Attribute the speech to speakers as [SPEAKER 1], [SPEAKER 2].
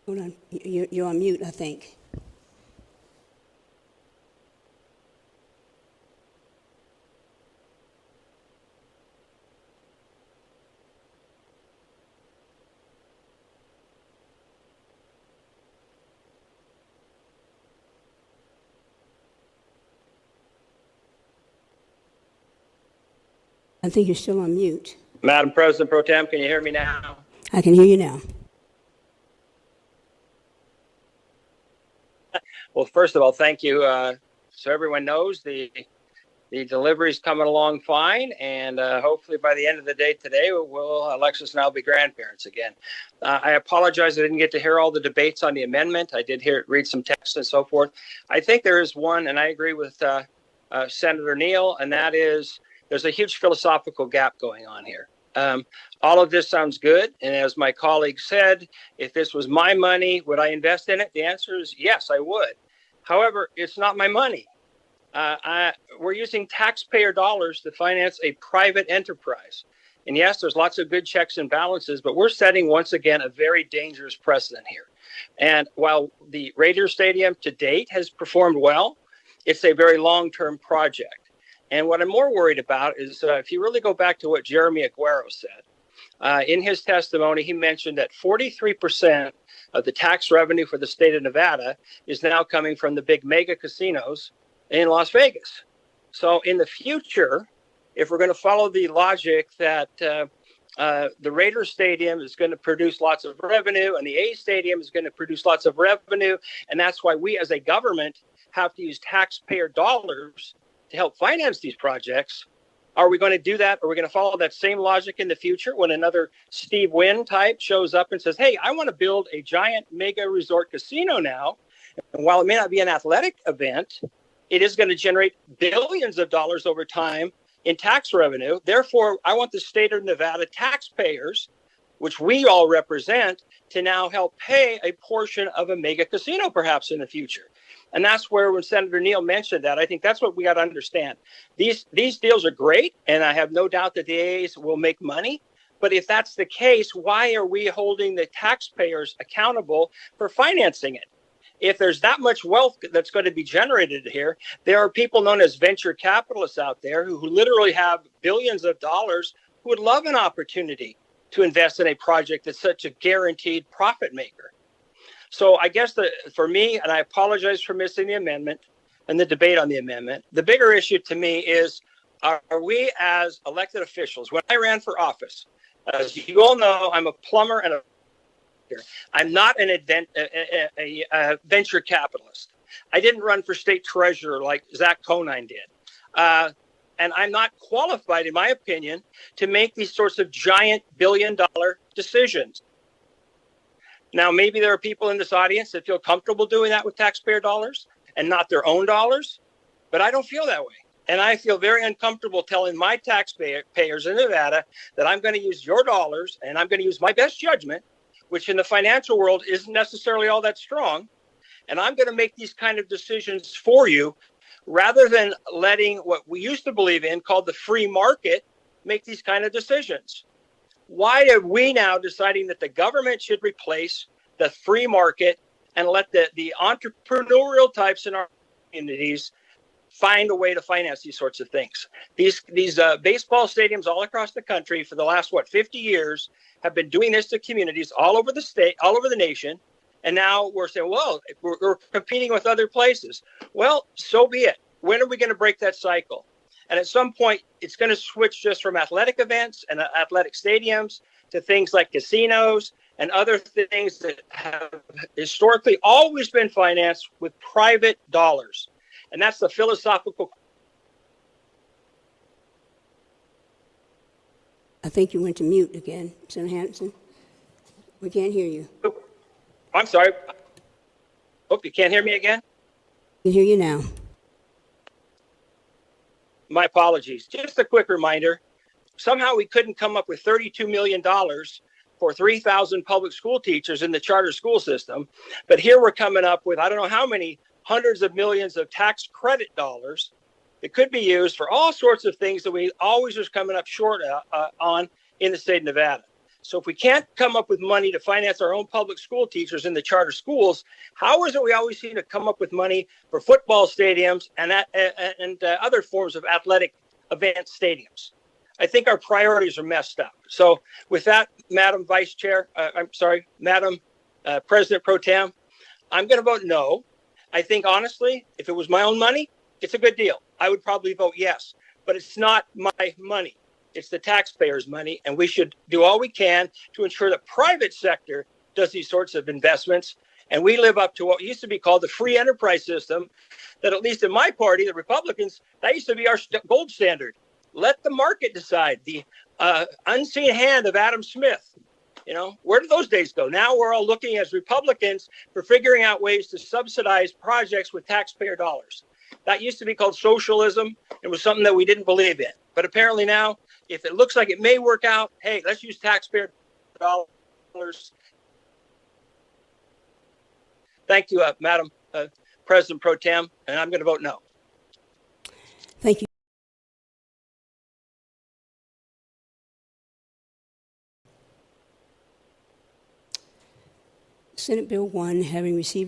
[SPEAKER 1] Hold on. You're on mute, I think. I think you're still on mute.
[SPEAKER 2] Madam President Pro Tem, can you hear me now?
[SPEAKER 1] I can hear you now.
[SPEAKER 2] Well, first of all, thank you. So everyone knows the delivery is coming along fine, and hopefully by the end of the day today, Alexis and I will be grandparents again. I apologize I didn't get to hear all the debates on the amendment. I did read some text and so forth. I think there is one, and I agree with Senator Neal, and that is there's a huge philosophical gap going on here. All of this sounds good, and as my colleague said, if this was my money, would I invest in it? The answer is yes, I would. However, it's not my money. We're using taxpayer dollars to finance a private enterprise. And yes, there's lots of good checks and balances, but we're setting, once again, a very dangerous precedent here. And while the Raiders Stadium to date has performed well, it's a very long-term project. And what I'm more worried about is if you really go back to what Jeremy Aguero said, in his testimony, he mentioned that 43% of the tax revenue for the state of Nevada is now coming from the big mega casinos in Las Vegas. So in the future, if we're going to follow the logic that the Raiders Stadium is going to produce lots of revenue and the A Stadium is going to produce lots of revenue, and that's why we as a government have to use taxpayer dollars to help finance these projects, are we going to do that? Are we going to follow that same logic in the future when another Steve Wynn type shows up and says, hey, I want to build a giant mega resort casino now. And while it may not be an athletic event, it is going to generate billions of dollars over time in tax revenue. Therefore, I want the state of Nevada taxpayers, which we all represent, to now help pay a portion of a mega casino perhaps in the future. And that's where when Senator Neal mentioned that, I think that's what we got to understand. These deals are great, and I have no doubt that the A's will make money. But if that's the case, why are we holding the taxpayers accountable for financing it? If there's that much wealth that's going to be generated here, there are people known as venture capitalists out there who literally have billions of dollars who would love an opportunity to invest in a project that's such a guaranteed profit maker. So I guess for me, and I apologize for missing the amendment and the debate on the amendment, the bigger issue to me is, are we as elected officials, when I ran for office, as you all know, I'm a plumber and I'm not a venture capitalist. I didn't run for state treasurer like Zach Conine did. And I'm not qualified, in my opinion, to make these sorts of giant billion-dollar decisions. Now, maybe there are people in this audience that feel comfortable doing that with taxpayer dollars and not their own dollars, but I don't feel that way. And I feel very uncomfortable telling my taxpayers in Nevada that I'm going to use your dollars and I'm going to use my best judgment, which in the financial world isn't necessarily all that strong, and I'm going to make these kind of decisions for you rather than letting what we used to believe in, called the free market, make these kind of decisions. Why are we now deciding that the government should replace the free market and let the entrepreneurial types in our communities find a way to finance these sorts of things? These baseball stadiums all across the country for the last, 50 years have been doing this to communities all over the state, all over the nation. And now we're saying, well, we're competing with other places. Well, so be it. When are we going to break that cycle? And at some point, it's going to switch just from athletic events and athletic stadiums to things like casinos and other things that have historically always been financed with private dollars. And that's the philosophical.
[SPEAKER 1] I think you went to mute again, Senator Hansen. We can't hear you.
[SPEAKER 2] I'm sorry. Oh, you can't hear me again?
[SPEAKER 1] I can hear you now.
[SPEAKER 2] My apologies. Just a quick reminder. Somehow we couldn't come up with $32 million for 3,000 public school teachers in the charter school system. But here we're coming up with, I don't know how many hundreds of millions of tax credit dollars that could be used for all sorts of things that we always was coming up short on in the state of Nevada. So if we can't come up with money to finance our own public school teachers in the charter schools, how is it we always seem to come up with money for football stadiums and other forms of athletic event stadiums? I think our priorities are messed up. So with that, Madam President Pro Tem, I'm going to vote no. I think, honestly, if it was my own money, it's a good deal. I would probably vote yes, but it's not my money. It's the taxpayers' money, and we should do all we can to ensure the private sector does these sorts of investments, and we live up to what used to be called the free enterprise system that, at least in my party, the Republicans, that used to be our gold standard. Let the market decide. The unseen hand of Adam Smith. Where did those days go? Now we're all looking as Republicans for figuring out ways to subsidize projects with taxpayer dollars. That used to be called socialism. It was something that we didn't believe in. But apparently now, if it looks like it may work out, hey, let's use taxpayer dollars. Thank you, Madam President Pro Tem, and I'm going to vote no.
[SPEAKER 1] Thank you. Senate Bill 1, having received